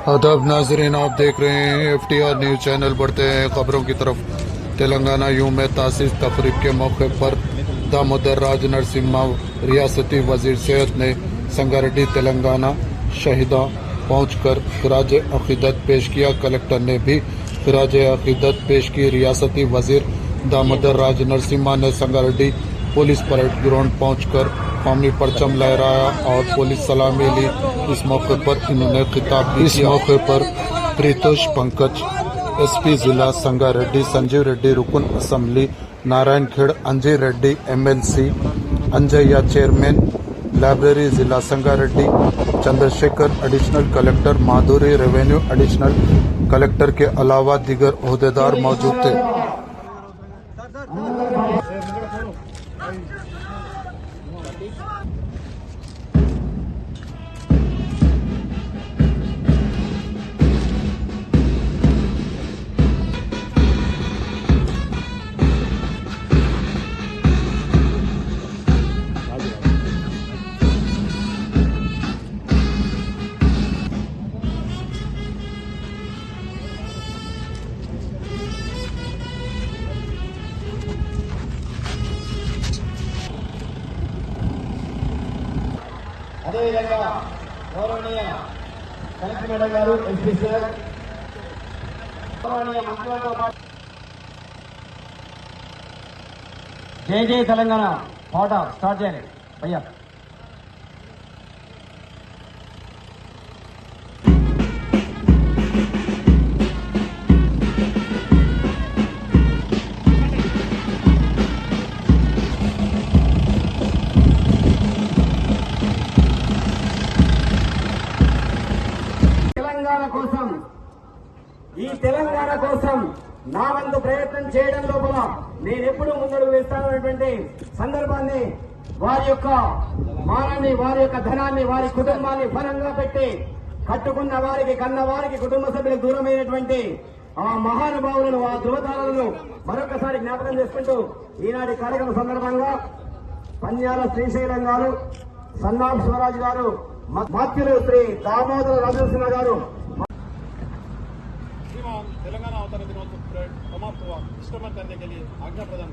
आदाब नाजरीन, आप देख रहे हैं FTR न्यूज चैनल। बढ़ते हैं खबरों की तरफ। तेलंगाना यूम तासीस तकरीब के मौके पर दामोदर राज नरसिम्हा रियासती वजीर सेहत ने संगारेड्डी तेलंगाना शहीदा पहुंचकर खिराज अकीदत पेश किया। कलेक्टर ने भी खिराज अकीदत पेश की। रियासती वजीर दामोदर राज नरसिम्हा ने संगारेड्डी पुलिस परेड ग्राउंड पहुंचकर कौमी परचम लहराया और पुलिस सलामी ली। इस मौके पर इन्होंने खिताब भी किया। इस मौके पर प्रीतोष पंकज SP जिला संगारेड्डी, संजीव रेड्डी रुकन assembly Narayankhed, Anjay Reddy MLC, Anjaiah chairman library जिला Sangareddy, Chandrashekar additional collector, Madhuri revenue additional collector के अलावा दीगर ओहदेदार मौजूद थे। అదేవిధంగా గౌరవనీయ కలెక్టర్ మేడం గారు, SP సార్, గౌరవనీయ మంత్రులతో పాటు జై జై తెలంగాణ పాట స్టార్ట్ చేయాలి భయ్యా. ఈ తెలంగాణ కోసం నా వంతు ప్రయత్నం చేయడం లోపల నేనెప్పుడు ముందడుగు వేస్తానన్నటువంటి సందర్భాన్ని, వారి యొక్క మానాన్ని, వారి యొక్క ధనాన్ని, వారి కుటుంబాన్ని ఫలంగా పెట్టి కట్టుకున్న వారికి, కన్న వారికి, కుటుంబ సభ్యులకు దూరమైనటువంటి ఆ మహానుభావులను, ఆ ధృవతారాలను మరొకసారి జ్ఞాపకం చేసుకుంటూ ఈనాటి కార్యక్రమం సందర్భంగా పన్యాల శ్రీశైలం గారు, సన్నాఫ్ స్వరాజ్ గారు, మాత్యులు శ్రీ దామోదర రాజనరసింహ గారు तेलंगाना अवतरण दिनोत्सव परेड समाप्त हुआ। निष्क्रमण करने के लिए आज्ञा प्रदान।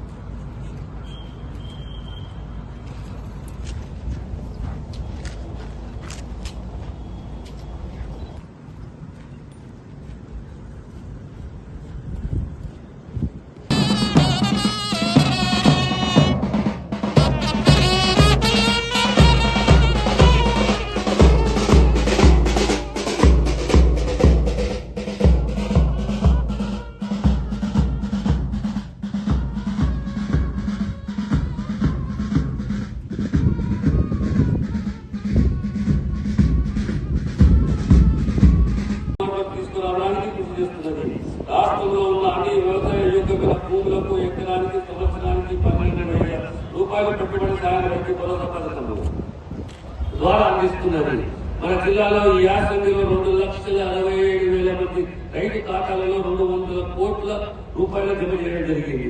రాష్ట్రంలో ఉన్న అన్ని వ్యవసాయ యోగ్యమైన భూములకు ఎకరానికి సంవత్సరానికి 12,000 రూపాయల పెట్టుబడి సాయం రైతు భరోసా పథకం ద్వారా అందిస్తున్నది. మన జిల్లాలో ఈ యాసంగిలో 2,67,000 మంది రైతు ఖాతాలలో 200 కోట్ల రూపాయలు జమ చేయడం జరిగింది.